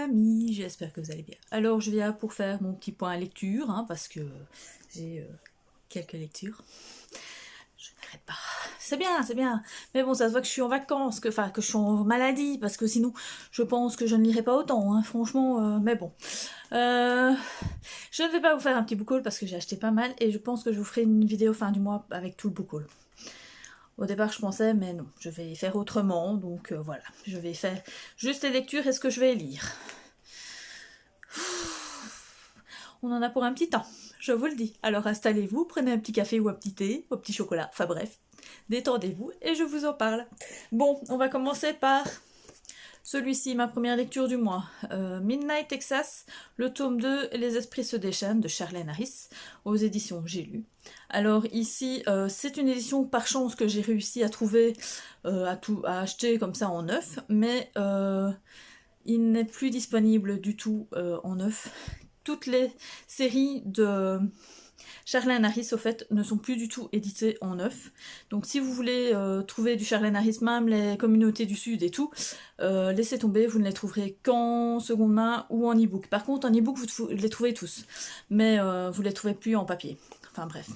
amis, j'espère que vous allez bien. Alors je viens pour faire mon petit point lecture, hein, parce que j'ai quelques lectures. Je n'arrête pas. C'est bien, c'est bien. Mais bon, ça se voit que je suis en vacances, que je suis en maladie, parce que sinon, je pense que je ne lirai pas autant, hein, franchement, mais bon. Je ne vais pas vous faire un petit book haul parce que j'ai acheté pas mal, et je pense que je vous ferai une vidéo fin du mois avec tout le book haul. Au départ, je pensais, mais non, je vais faire autrement, donc voilà. Je vais faire juste les lectures et ce que je vais lire. On en a pour un petit temps, je vous le dis. Alors installez-vous, prenez un petit café ou un petit thé, ou un petit chocolat, enfin bref. Détendez-vous et je vous en parle. Bon, on va commencer par celui-ci, ma première lecture du mois. Midnight Texas, le tome 2, Les esprits se déchaînent, de Charlène Harris, aux éditions J'ai lu. Alors ici, c'est une édition par chance que j'ai réussi à trouver, à acheter comme ça en neuf, mais il n'est plus disponible du tout en neuf. Toutes les séries de Charlène Harris, au fait, ne sont plus du tout éditées en neuf. Donc si vous voulez trouver du Charlène Harris, même les communautés du Sud et tout, laissez tomber, vous ne les trouverez qu'en seconde main ou en e-book. Par contre, en e-book, vous les trouvez tous, mais vous ne les trouvez plus en papier. Enfin bref.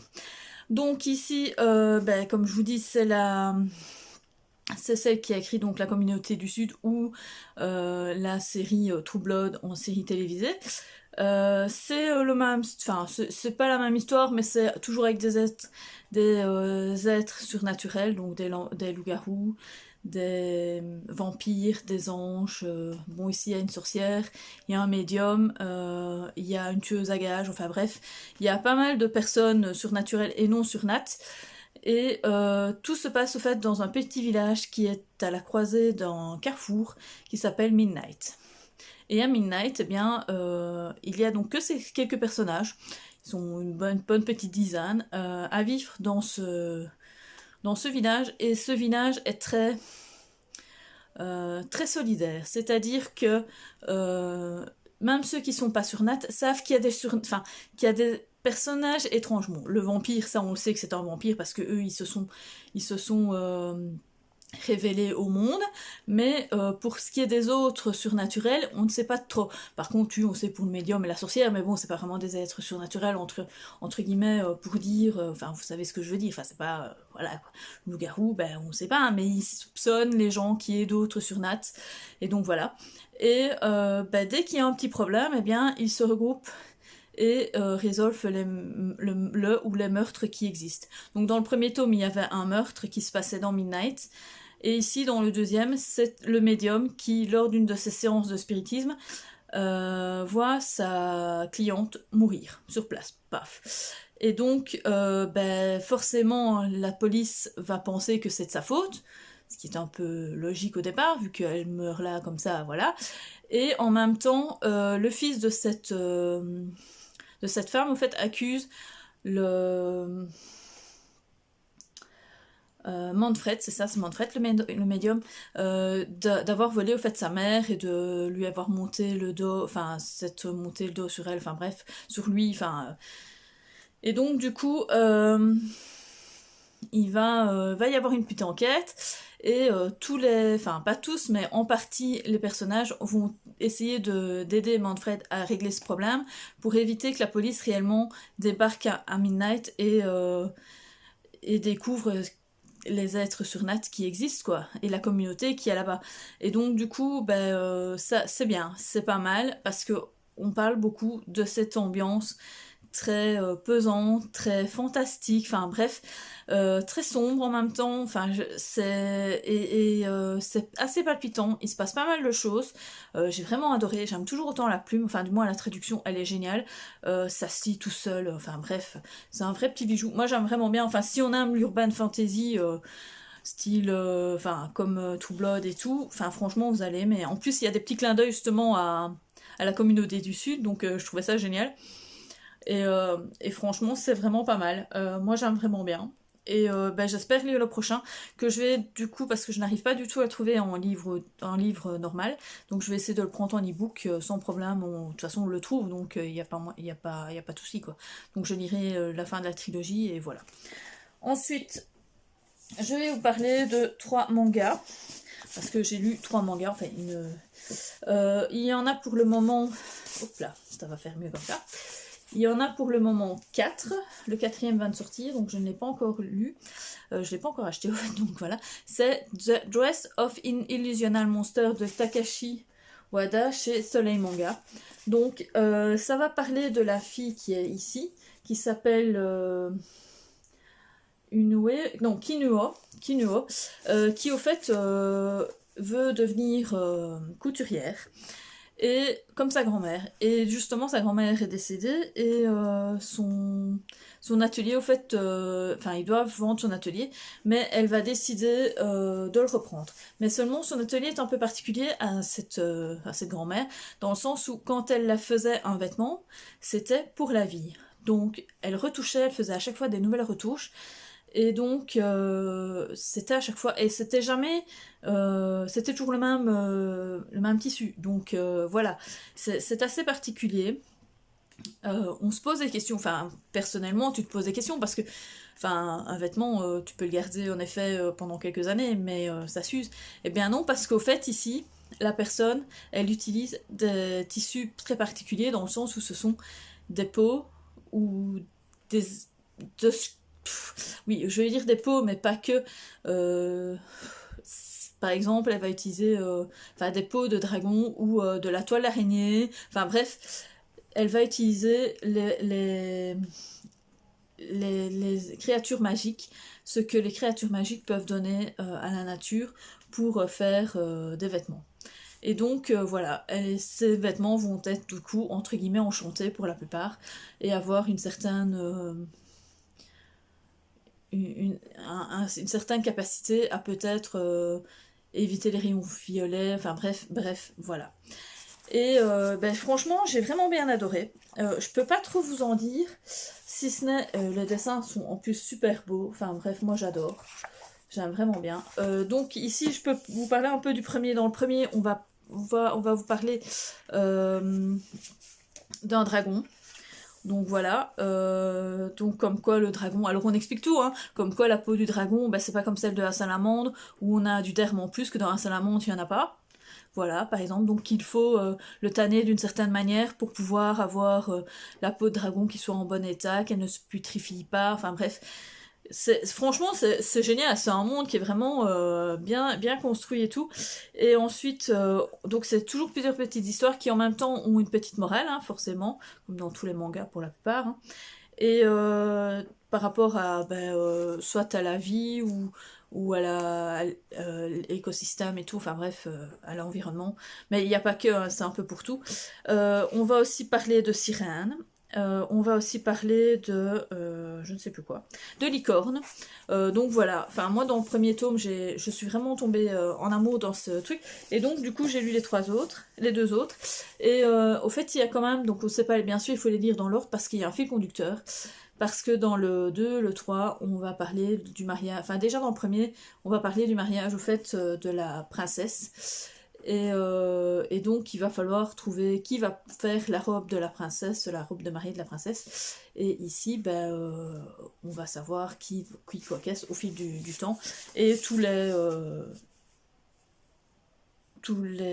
Donc ici, comme je vous dis, c'est celle qui a écrit donc La communauté du Sud ou la série True Blood en série télévisée. C'est le même, enfin c'est pas la même histoire, mais c'est toujours avec des êtres surnaturels, donc des loups-garous, des vampires, des anges. Bon, ici il y a une sorcière, il y a un médium, il y a une tueuse à gages, enfin bref, il y a pas mal de personnes surnaturelles et non surnat. Et tout se passe au fait dans un petit village qui est à la croisée d'un carrefour qui s'appelle Midnight. Et à Midnight, eh bien, il y a donc que ces quelques personnages, ils sont une bonne petite dizaine, à vivre dans ce village, et ce village est très solidaire, c'est-à-dire que même ceux qui sont pas surnats savent qu'il y a des personnages étranges. Bon, le vampire, ça on le sait que c'est un vampire parce que eux ils se sont révélés au monde, mais pour ce qui est des autres surnaturels, on ne sait pas trop. Par contre, on sait pour le médium et la sorcière, mais bon, c'est pas vraiment des êtres surnaturels entre guillemets pour dire, enfin vous savez ce que je veux dire, enfin c'est pas, voilà quoi. Loup-garou, ben on sait pas, mais ils soupçonnent les gens qui aient d'autres surnats, et donc voilà. Et dès qu'il y a un petit problème, eh bien ils se regroupent et résolvent le ou les meurtres qui existent. Donc dans le premier tome, il y avait un meurtre qui se passait dans Midnight, et ici dans le deuxième, c'est le médium qui, lors d'une de ses séances de spiritisme, voit sa cliente mourir sur place, paf. Et donc forcément la police va penser que c'est de sa faute, ce qui est un peu logique au départ, vu qu'elle meurt là comme ça, voilà. Et en même temps, le fils de cette femme, en fait, accuse le Manfred, c'est ça, c'est Manfred, le médium, d'avoir volé au fait sa mère et de lui avoir monté le dos, enfin, monté le dos sur elle, enfin bref, sur lui, enfin. Et donc, du coup, il va y avoir une petite enquête, et enfin pas tous, mais en partie les personnages vont essayer d'aider Manfred à régler ce problème pour éviter que la police réellement débarque à Midnight et découvre les êtres surnats qui existent, quoi, et la communauté qui est là-bas. Et donc du coup, ça c'est bien, c'est pas mal, parce que on parle beaucoup de cette ambiance très pesante, très fantastique, enfin bref, très sombre en même temps, enfin c'est assez palpitant, il se passe pas mal de choses, j'ai vraiment adoré, j'aime toujours autant la plume, enfin du moins la traduction elle est géniale, ça se lit tout seul, enfin bref, c'est un vrai petit bijou, moi j'aime vraiment bien, enfin si on aime l'urban fantasy, style, enfin comme True Blood et tout, enfin franchement vous allez aimer, en plus il y a des petits clins d'œil justement à la communauté du Sud, donc je trouvais ça génial. Et franchement, c'est vraiment pas mal. Moi, j'aime vraiment bien. Et j'espère lire le prochain, que je vais, du coup, parce que je n'arrive pas du tout à le trouver en livre normal, donc je vais essayer de le prendre en e-book sans problème. De toute façon, on le trouve, donc il n'y a pas de souci, quoi. Donc je lirai la fin de la trilogie, et voilà. Ensuite, je vais vous parler de 3 mangas, parce que j'ai lu 3 mangas, enfin Il y en a pour le moment... Hop là, ça va faire mieux comme ça. Il y en a pour le moment 4. Le 4e vient de sortir, donc je ne l'ai pas encore lu. Je ne l'ai pas encore acheté, donc voilà. C'est The Dress of an Illusional Monster de Takashi Wada chez Soleil Manga. Donc ça va parler de la fille qui est ici, qui s'appelle Kinuo, qui au fait veut devenir couturière. Et comme sa grand-mère. Et justement, sa grand-mère est décédée et son atelier, au fait, ils doivent vendre son atelier, mais elle va décider de le reprendre. Mais seulement, son atelier est un peu particulier à cette grand-mère, dans le sens où quand elle la faisait un vêtement, c'était pour la vie. Donc, elle retouchait, elle faisait à chaque fois des nouvelles retouches. Et donc, c'était à chaque fois, et c'était jamais, c'était toujours le même tissu. Donc voilà, c'est assez particulier. On se pose des questions, enfin, personnellement, tu te poses des questions parce que, enfin, un vêtement, tu peux le garder en effet pendant quelques années, mais ça s'use. Eh bien non, parce qu'au fait, ici, la personne, elle utilise des tissus très particuliers dans le sens où ce sont des peaux ou oui, je vais dire des peaux, mais pas que. Par exemple, elle va utiliser des peaux de dragon ou de la toile d'araignée. Enfin bref, elle va utiliser les créatures magiques, ce que les créatures magiques peuvent donner à la nature pour faire des vêtements. Et donc voilà, ces vêtements vont être du coup entre guillemets enchantés pour la plupart et avoir une certaine une certaine capacité à peut-être éviter les rayons violets, enfin bref, voilà. Et franchement, j'ai vraiment bien adoré. Je peux pas trop vous en dire, si ce n'est les dessins sont en plus super beaux, enfin bref, moi j'adore. J'aime vraiment bien. Donc ici, je peux vous parler un peu du premier. Dans le premier, on va vous parler d'un dragon. Donc voilà, donc comme quoi le dragon, alors on explique tout, hein, comme quoi la peau du dragon, c'est pas comme celle de la salamandre, où on a du derme en plus, que dans la salamandre il n'y en a pas. Voilà, par exemple, donc il faut le tanner d'une certaine manière pour pouvoir avoir la peau de dragon qui soit en bon état, qu'elle ne se putrifie pas, enfin bref. Franchement, c'est génial, c'est un monde qui est vraiment bien construit et tout. Et ensuite, donc c'est toujours plusieurs petites histoires qui en même temps ont une petite morale, hein, forcément, comme dans tous les mangas pour la plupart. Hein. Et par rapport à soit à la vie ou à l'écosystème et tout, enfin bref, à l'environnement. Mais il n'y a pas que, hein, c'est un peu pour tout. On va aussi parler de sirènes. On va aussi parler de, je ne sais plus quoi, de licorne. Donc voilà, enfin moi dans le premier tome, je suis vraiment tombée en amour dans ce truc. Et donc du coup j'ai lu les deux autres. Et au fait il y a quand même, donc on sait pas, bien sûr il faut les lire dans l'ordre parce qu'il y a un fil conducteur. Parce que dans le 2, le 3, on va parler du mariage, enfin déjà dans le premier, on va parler du mariage au fait de la princesse. Et donc il va falloir trouver qui va faire la robe de la princesse, la robe de mariée de la princesse. Et ici, on va savoir qui quoi qu'est-ce au fil du temps. Et tous les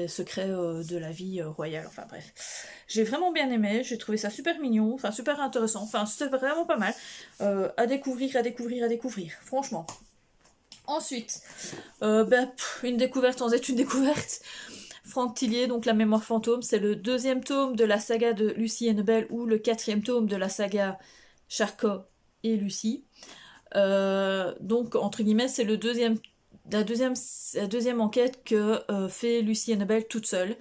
secrets de la vie royale, enfin bref. J'ai vraiment bien aimé, j'ai trouvé ça super mignon, enfin super intéressant, enfin c'était vraiment pas mal. À découvrir, franchement. Ensuite, une découverte sans être une découverte. Franck Tillier, donc La Mémoire fantôme, c'est le 2e tome de la saga de Lucie et Annabelle ou le 4e tome de la saga Charcot et Lucie. Donc, entre guillemets, c'est la deuxième enquête que fait Lucie et Annabelle toute seule.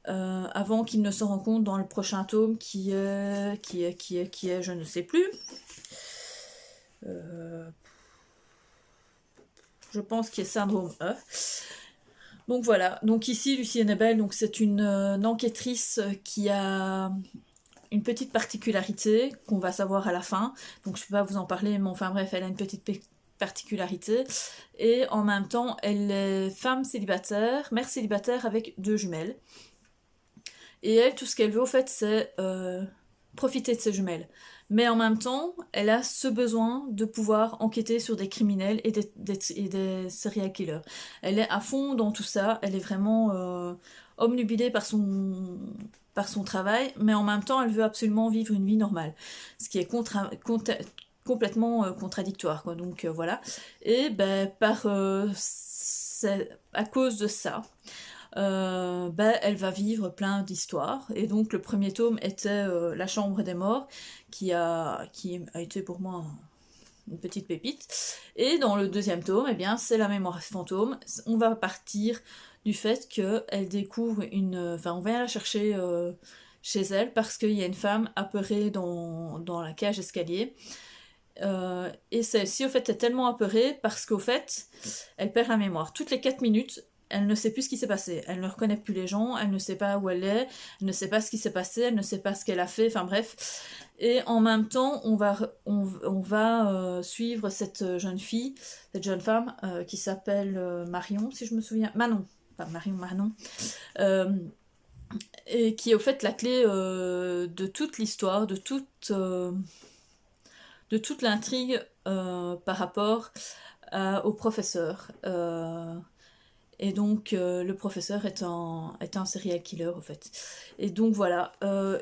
Avant qu'ils ne se rencontrent dans le prochain tome qui est, je ne sais plus. Je pense qu'il est Syndrome E. Donc voilà, donc ici Lucie Annabelle, donc c'est une enquêtrice qui a une petite particularité qu'on va savoir à la fin, donc je ne peux pas vous en parler, mais enfin bref, elle a une petite particularité, et en même temps elle est mère célibataire avec 2 jumelles, et elle, tout ce qu'elle veut au fait c'est profiter de ses jumelles. mais en même temps, elle a ce besoin de pouvoir enquêter sur des criminels et des serial killers. Elle est à fond dans tout ça, elle est vraiment obnubilée par son travail, mais en même temps, elle veut absolument vivre une vie normale, ce qui est complètement contradictoire, quoi. Donc voilà. Et ben, à cause de ça, elle va vivre plein d'histoires. Et donc le premier tome était La Chambre des Morts, qui a été pour moi une petite pépite. Et dans le deuxième tome, eh bien, c'est La Mémoire fantôme. On va partir du fait qu'elle découvre enfin, on vient la chercher chez elle parce qu'il y a une femme apeurée dans la cage escalier. Et celle-ci, au fait, est tellement apeurée parce qu'au fait, elle perd la mémoire. Toutes les 4 minutes, elle ne sait plus ce qui s'est passé. Elle ne reconnaît plus les gens, elle ne sait pas où elle est, elle ne sait pas ce qui s'est passé, elle ne sait pas ce qu'elle a fait, enfin bref. Et en même temps, on va suivre cette jeune fille, cette jeune femme qui s'appelle Marion, si je me souviens. Manon, pas Marion, Manon. Et qui est au fait la clé de toute l'histoire, de toute l'intrigue par rapport au professeur. Et donc le professeur est un serial killer au fait. Et donc voilà,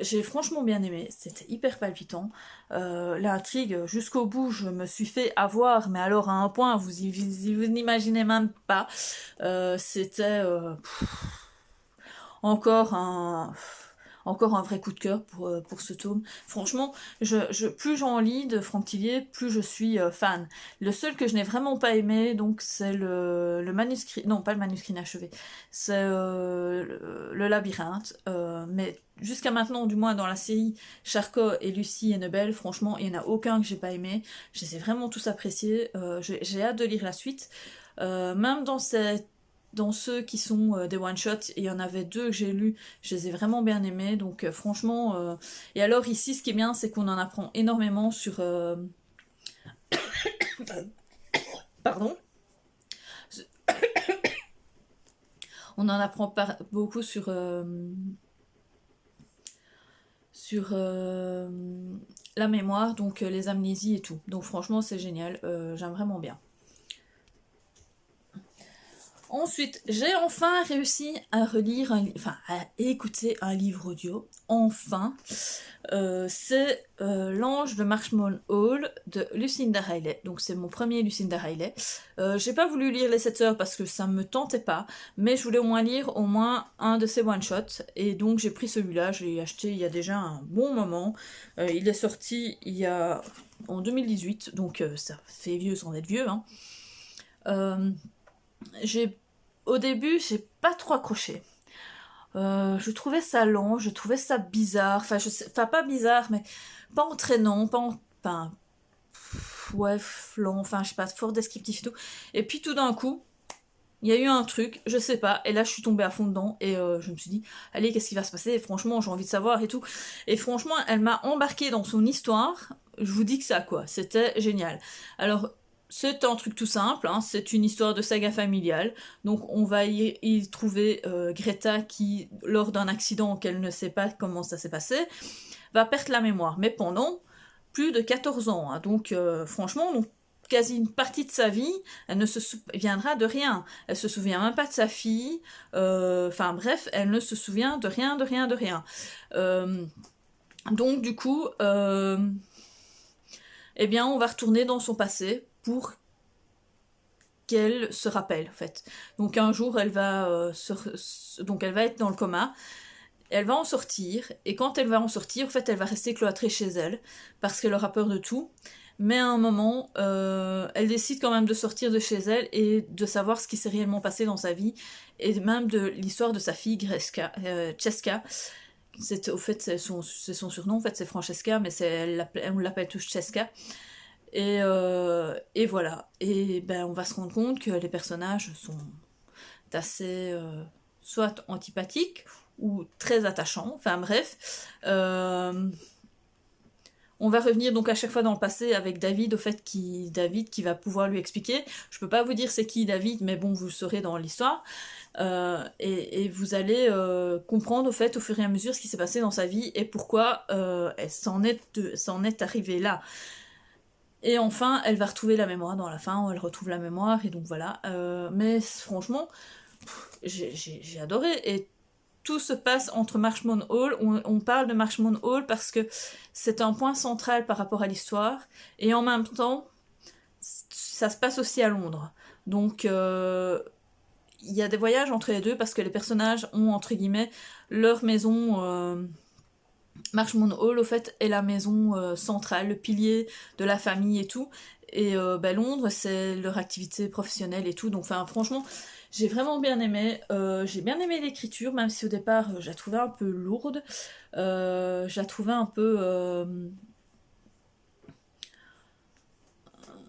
j'ai franchement bien aimé, c'était hyper palpitant. L'intrigue, jusqu'au bout, je me suis fait avoir, mais alors à un point, vous n'imaginez même pas. C'était encore un vrai coup de cœur pour ce tome. Franchement, plus j'en lis de Franck Tillier, plus je suis fan. Le seul que je n'ai vraiment pas aimé, donc, c'est le manuscrit... Non, pas le manuscrit inachevé. C'est le labyrinthe. Mais jusqu'à maintenant, du moins dans la série Charcot et Lucie et Nebel, franchement, il n'y en a aucun que j'ai pas aimé. Je les ai vraiment tous appréciés. J'ai hâte de lire la suite. Même dans ceux qui sont des one-shots, il y en avait 2 que j'ai lus, je les ai vraiment bien aimés, donc franchement... Et alors ici, ce qui est bien, c'est qu'on en apprend énormément sur... Pardon. On en apprend beaucoup sur la mémoire, donc les amnésies et tout. Donc franchement, c'est génial, j'aime vraiment bien. Ensuite, j'ai enfin réussi à à écouter un livre audio. Enfin, c'est L'Ange de Marshmallow Hall de Lucinda Riley. Donc c'est mon premier Lucinda Riley. J'ai pas voulu lire les 7 heures parce que ça me tentait pas, mais je voulais au moins lire un de ses one-shots. Et donc j'ai pris celui-là, j'ai acheté il y a déjà un bon moment. Il est sorti en 2018, donc ça fait vieux sans être vieux. Hein. Au début, j'ai pas trop accroché. Je trouvais ça lent, je trouvais ça bizarre. Enfin, pas bizarre, mais pas entraînant, ouais, lent, enfin, je sais pas, fort descriptif et tout. Et puis tout d'un coup, il y a eu un truc, je sais pas, et là je suis tombée à fond dedans, et je me suis dit, allez, qu'est-ce qui va se passer? Et franchement, j'ai envie de savoir et tout. Et franchement, elle m'a embarquée dans son histoire, je vous dis que ça, quoi, c'était génial. Alors, c'est un truc tout simple, hein, c'est une histoire de saga familiale, donc on va y trouver Greta qui, lors d'un accident qu'elle ne sait pas comment ça s'est passé, va perdre la mémoire, mais pendant plus de 14 ans, hein, donc franchement, quasi une partie de sa vie, elle ne se souviendra de rien. Elle se souvient même pas de sa fille. Enfin bref, elle ne se souvient de rien, de rien, de rien. Donc du coup, eh bien, on va retourner dans son passé pour qu'elle se rappelle, en fait. Donc un jour, elle va être dans le coma. Elle va en sortir, et quand elle va en sortir, en fait, elle va rester cloîtrée chez elle, parce qu'elle aura peur de tout. Mais à un moment, elle décide quand même de sortir de chez elle et de savoir ce qui s'est réellement passé dans sa vie, et même de l'histoire de sa fille Cheska. Au fait, c'est son surnom, en fait, c'est Francesca, mais on l'appelle tous Cheska. Et voilà. Et ben, on va se rendre compte que les personnages sont assez soit antipathiques ou très attachants. Enfin bref. On va revenir donc à chaque fois dans le passé avec David, au fait David qui va pouvoir lui expliquer. Je peux pas vous dire c'est qui David, mais bon, vous le saurez dans l'histoire. Et vous allez comprendre au fait au fur et à mesure ce qui s'est passé dans sa vie et pourquoi elle s'en est arrivée là. Et enfin, elle va retrouver la mémoire dans la fin, où elle retrouve la mémoire, et donc voilà. Mais franchement, j'ai adoré. Et tout se passe entre Marshmont Hall. On parle de Marshmont Hall parce que c'est un point central par rapport à l'histoire. Et en même temps, ça se passe aussi à Londres. Donc, il y a des voyages entre les deux parce que les personnages ont, entre guillemets, leur maison... Marshmont Hall, au fait, est la maison centrale, le pilier de la famille et tout. Et Londres, c'est leur activité professionnelle et tout. Donc, franchement, j'ai vraiment bien aimé. J'ai bien aimé l'écriture, même si au départ, je la trouvais un peu lourde. Je la trouvais un peu...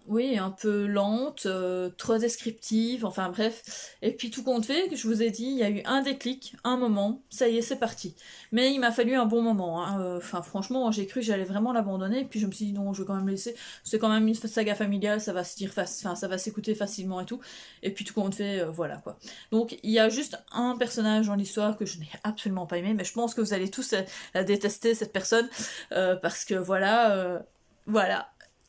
oui, un peu lente, trop descriptive, enfin bref. Et puis tout compte fait, que je vous ai dit, il y a eu un déclic, un moment, ça y est, c'est parti. Mais il m'a fallu un bon moment, hein. Franchement, j'ai cru que j'allais vraiment l'abandonner, puis je me suis dit non, je vais quand même laisser. C'est quand même une saga familiale, ça va se dire, ça va s'écouter facilement et tout. Et puis tout compte fait, voilà quoi. Donc il y a juste un personnage dans l'histoire que je n'ai absolument pas aimé, mais je pense que vous allez tous la détester, cette personne, parce que voilà,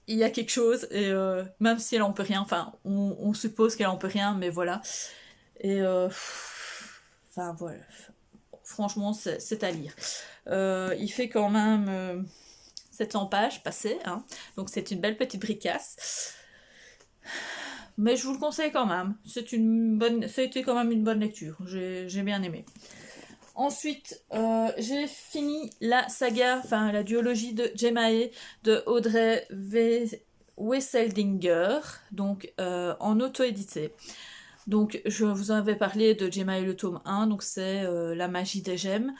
il y a quelque chose, et même si elle en peut rien, on suppose qu'elle en peut rien, mais voilà. Et voilà. Franchement, c'est à lire. Il fait quand même 700 pages passées, hein, donc c'est une belle petite bricasse. Mais je vous le conseille quand même. Ça a été quand même une bonne lecture. J'ai bien aimé. Ensuite, j'ai fini la saga, la duologie de Jemae de Audrey Wesseldinger, donc en auto-édité. Donc, je vous en avais parlé de Jemae le tome 1, donc c'est La magie des gemmes.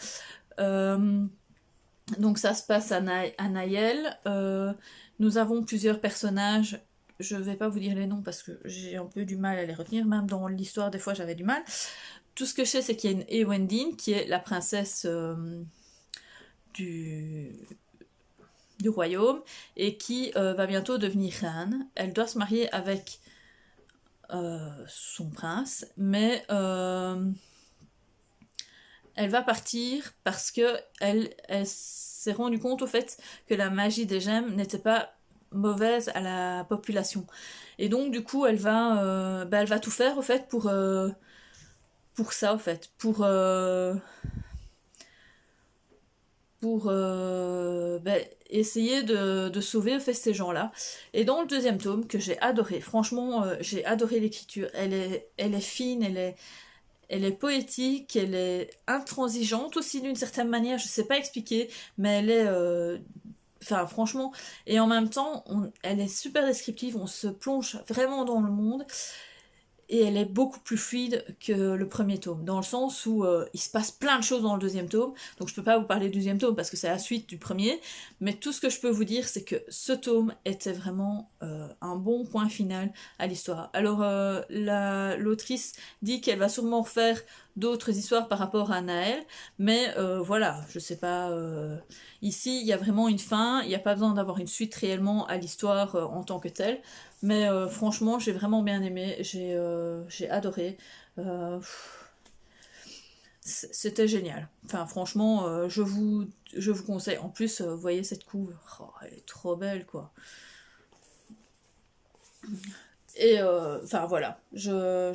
Donc, ça se passe à Nayel. Nous avons plusieurs personnages. Je ne vais pas vous dire les noms parce que j'ai un peu du mal à les retenir, même dans l'histoire, des fois, j'avais du mal. Tout ce que je sais, c'est qu'il y a une Ewendine, qui est la princesse du royaume, et qui va bientôt devenir reine. Elle doit se marier avec son prince, mais elle va partir parce que elle s'est rendue compte au fait que la magie des gemmes n'était pas mauvaise à la population. Et donc, du coup, elle va tout faire, au fait, pour ça, en fait, pour essayer de sauver, en fait, ces gens-là. Et dans le deuxième tome, que j'ai adoré, franchement, j'ai adoré l'écriture. Elle est fine, elle est poétique, elle est intransigeante aussi d'une certaine manière, je sais pas expliquer, mais elle est... franchement, et en même temps, elle est super descriptive, on se plonge vraiment dans le monde. Et elle est beaucoup plus fluide que le premier tome, dans le sens où il se passe plein de choses dans le deuxième tome, donc je peux pas vous parler du deuxième tome parce que c'est la suite du premier, mais tout ce que je peux vous dire, c'est que ce tome était vraiment un bon point final à l'histoire. Alors l'autrice dit qu'elle va sûrement refaire d'autres histoires par rapport à Naël, mais voilà, je sais pas, ici il y a vraiment une fin, il n'y a pas besoin d'avoir une suite réellement à l'histoire en tant que telle. Mais franchement, j'ai vraiment bien aimé, j'ai adoré. C'était génial. Franchement, je vous conseille. En plus, vous voyez cette couve, elle est trop belle, quoi. Et voilà, je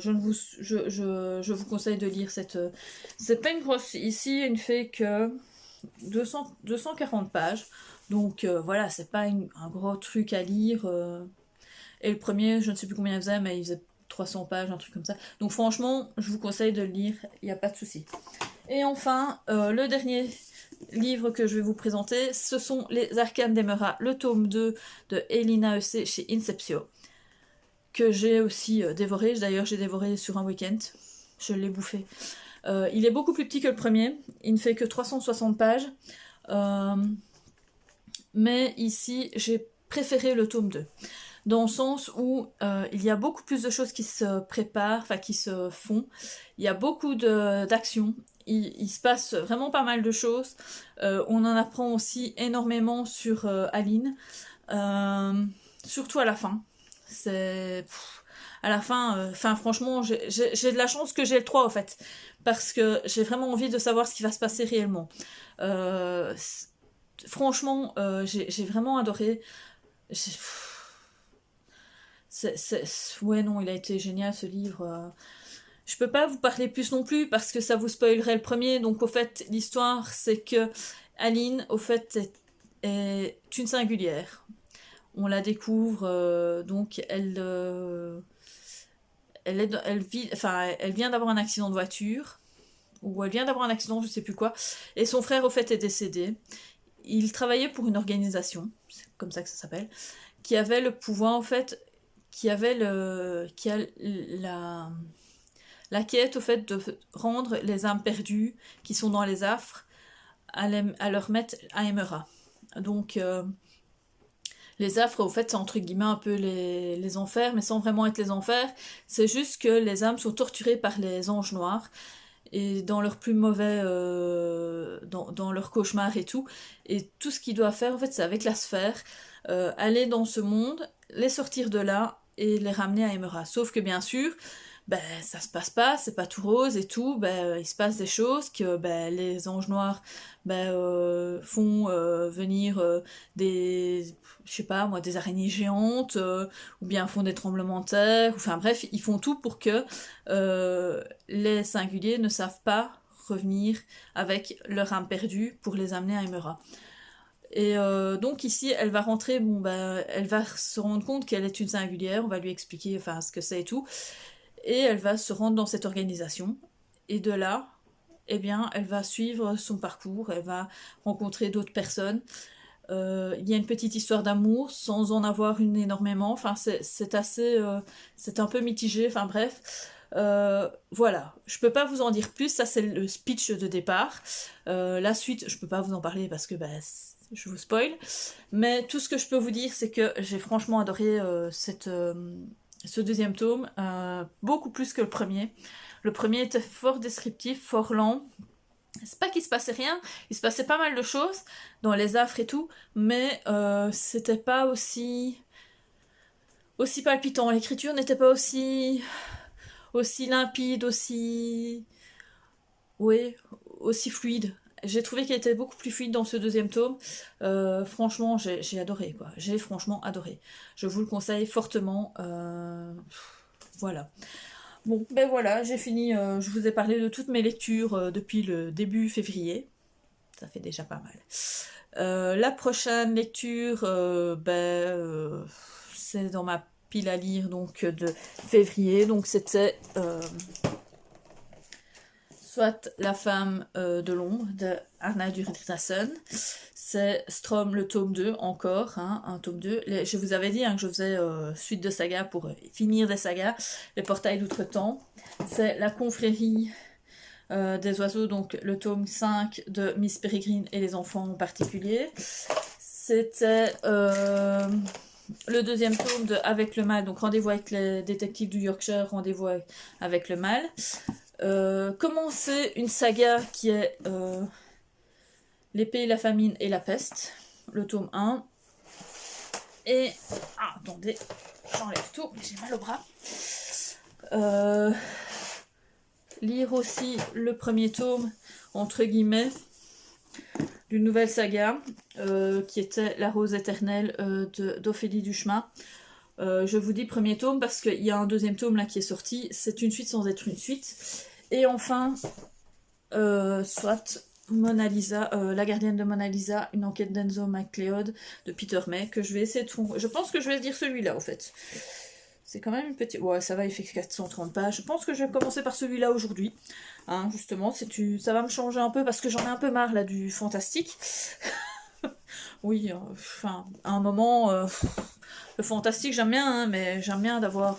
vous conseille de lire cette... c'est pas une grosse... Ici, il ne fait que 240 pages. Donc voilà, c'est pas un gros truc à lire... Et le premier, je ne sais plus combien il faisait, mais il faisait 300 pages, un truc comme ça. Donc franchement, je vous conseille de le lire, il n'y a pas de souci. Et enfin, le dernier livre que je vais vous présenter, ce sont Les Arcanes d'Emera, le tome 2 de Elina Ec chez Inceptio, que j'ai aussi dévoré. D'ailleurs, j'ai dévoré sur un week-end. Je l'ai bouffé. Il est beaucoup plus petit que le premier. Il ne fait que 360 pages. Mais ici, j'ai préféré le tome 2. dans le sens où il y a beaucoup plus de choses qui se préparent, enfin qui se font. Il y a beaucoup d'actions. Il se passe vraiment pas mal de choses. On en apprend aussi énormément sur Aline, surtout à la fin. C'est à la fin, franchement, j'ai de la chance que j'ai le 3 en fait, parce que j'ai vraiment envie de savoir ce qui va se passer réellement. Franchement, j'ai vraiment adoré. Ouais, non, il a été génial ce livre. Je peux pas vous parler plus non plus parce que ça vous spoilerait le premier. Donc, au fait, l'histoire, c'est que Aline, au fait, est une singulière. On la découvre, donc elle vient d'avoir un accident de voiture, ou elle vient d'avoir un accident, je sais plus quoi, et son frère, au fait, est décédé. Il travaillait pour une organisation, c'est comme ça que ça s'appelle, qui avait le pouvoir, en fait, qui a la quête, au fait, de rendre les âmes perdues qui sont dans les affres à leur mettre à Emera. Donc, les affres, au fait, c'est entre guillemets un peu les enfers, mais sans vraiment être les enfers. C'est juste que les âmes sont torturées par les anges noirs, et dans leur plus mauvais... dans leur cauchemar et tout. Et tout ce qu'ils doivent faire, en fait, c'est avec la sphère, aller dans ce monde, les sortir de là, et les ramener à Emera. Sauf que, bien sûr, ben, ça se passe pas, c'est pas tout rose et tout, ben, il se passe des choses que ben, les anges noirs font venir je sais pas moi, des araignées géantes, ou bien font des tremblements de terre, enfin bref, ils font tout pour que les singuliers ne savent pas revenir avec leur âme perdue pour les amener à Emera. Et donc ici, elle va rentrer, elle va se rendre compte qu'elle est une singulière, on va lui expliquer enfin ce que c'est et tout, et elle va se rendre dans cette organisation, et de là, eh bien, elle va suivre son parcours, elle va rencontrer d'autres personnes. Il y a une petite histoire d'amour, sans en avoir une énormément, enfin c'est assez... c'est un peu mitigé, enfin bref. Voilà, je peux pas vous en dire plus, ça c'est le speech de départ. La suite, je peux pas vous en parler parce que je vous spoil. Mais tout ce que je peux vous dire, c'est que j'ai franchement adoré ce deuxième tome, beaucoup plus que le premier. Le premier était fort descriptif, fort lent. C'est pas qu'il se passait rien, il se passait pas mal de choses dans les affres et tout, mais c'était pas aussi palpitant. L'écriture n'était pas aussi limpide, aussi fluide. J'ai trouvé qu'elle était beaucoup plus fluide dans ce deuxième tome. Franchement, j'ai adoré, quoi. J'ai franchement adoré. Je vous le conseille fortement. Voilà. Bon, ben voilà, j'ai fini. Je vous ai parlé de toutes mes lectures depuis le début février. Ça fait déjà pas mal. La prochaine lecture, c'est dans ma pile à lire donc de février. Donc c'était soit La femme de l'ombre de Arnadur Riddersen. C'est Strom le tome 2 encore, hein, un tome 2. Je vous avais dit que je faisais suite de sagas pour finir des sagas. Les portails d'outre-temps. C'est La confrérie des oiseaux, donc le tome 5 de Miss Peregrine et les enfants en particulier. C'était le deuxième tome de Avec le mal, donc Rendez-vous avec les détectives du Yorkshire, Rendez-vous avec le mal. Commencer une saga qui est L'épée, la famine et la peste, le tome 1. Et... Ah, attendez, j'enlève tout, j'ai mal au bras. Lire aussi le premier tome, entre guillemets, d'une nouvelle saga, qui était La rose éternelle d'Ophélie Duchemin. Je vous dis premier tome parce qu'il y a un deuxième tome là qui est sorti. C'est une suite sans être une suite. Et enfin, soit Mona Lisa, La gardienne de Mona Lisa, une enquête d'Enzo MacLeod de Peter May, que je vais essayer de trouver. Je pense que je vais dire celui-là, en fait. C'est quand même une petite... Ouais, ça va, il fait 430 pages. Je pense que je vais commencer par celui-là aujourd'hui. Hein, justement, ça va me changer un peu, parce que j'en ai un peu marre, là, du fantastique. Oui, enfin, à un moment... le fantastique, j'aime bien, hein, mais j'aime bien d'avoir...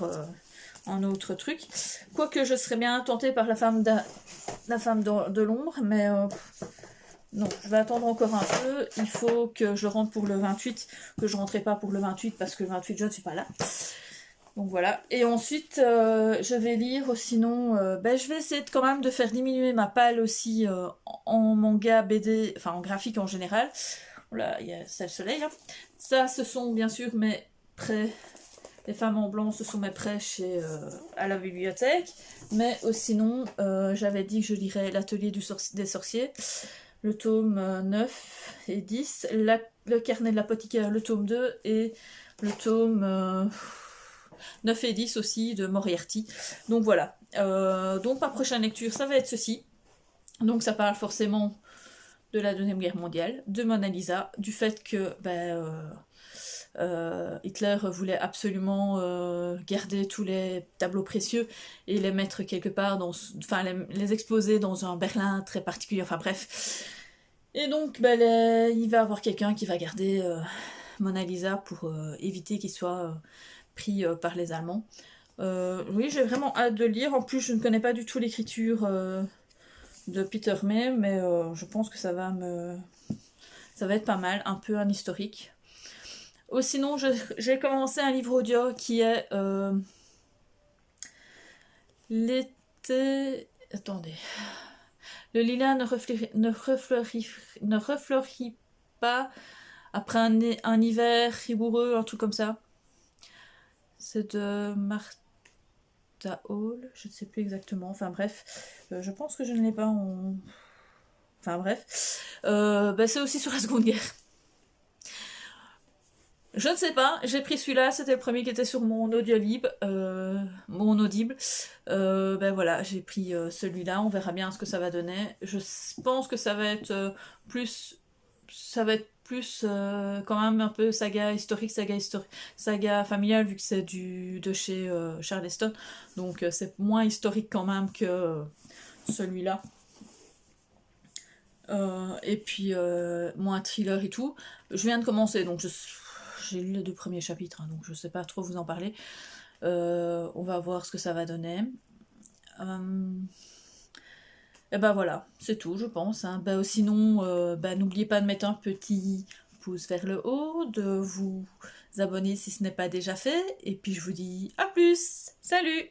un autre truc. Quoique je serais bien tentée par la femme de l'ombre, mais Non, je vais attendre encore un peu. Il faut que je rentre pour le 28, que je ne rentrerai pas pour le 28 parce que le 28 je ne suis pas là. Donc voilà. Et ensuite, je vais lire, sinon, je vais essayer quand même de faire diminuer ma palle aussi en manga, BD, enfin en graphique en général. Là, c'est le soleil. Là. Ça, ce sont bien sûr mes prêts. Les femmes en blanc, ce sont mes prêts à la bibliothèque. Mais sinon, j'avais dit que je lirais l'atelier des sorciers, le tome 9 et 10, le carnet de l'apothicaire, le tome 2 et le tome 9 et 10 aussi de Moriarty. Donc voilà. Donc ma prochaine lecture, ça va être ceci. Donc ça parle forcément de la Deuxième Guerre mondiale, de Mona Lisa, du fait que Hitler voulait absolument garder tous les tableaux précieux et les mettre quelque part, les exposer dans un Berlin très particulier, enfin bref. Et donc il va y avoir quelqu'un qui va garder Mona Lisa pour éviter qu'il soit pris par les Allemands. Oui, j'ai vraiment hâte de lire. En plus, je ne connais pas du tout l'écriture de Peter May, mais je pense que ça va être pas mal, un peu un historique. Sinon, j'ai commencé un livre audio qui est l'été... Attendez. Le lilas ne refleurit pas après un hiver rigoureux, un truc comme ça. C'est de Martha Hall, je ne sais plus exactement. Enfin bref, je pense que je ne l'ai pas en... Enfin bref. C'est aussi sur la Seconde Guerre. Je ne sais pas, j'ai pris celui-là, c'était le premier qui était sur mon Audiolib, mon Audible. Voilà, j'ai pris celui-là, on verra bien ce que ça va donner. Je pense que ça va être plus quand même un peu saga historique, saga familiale, vu que c'est de chez Charleston. Donc c'est moins historique quand même que celui-là. Et puis moins thriller et tout. Je viens de commencer, donc j'ai lu les 2 premiers chapitres, hein, donc je sais pas trop vous en parler. On va voir ce que ça va donner. Et voilà, c'est tout, je pense. Hein. Sinon, n'oubliez pas de mettre un petit pouce vers le haut, de vous abonner si ce n'est pas déjà fait. Et puis je vous dis à plus. Salut!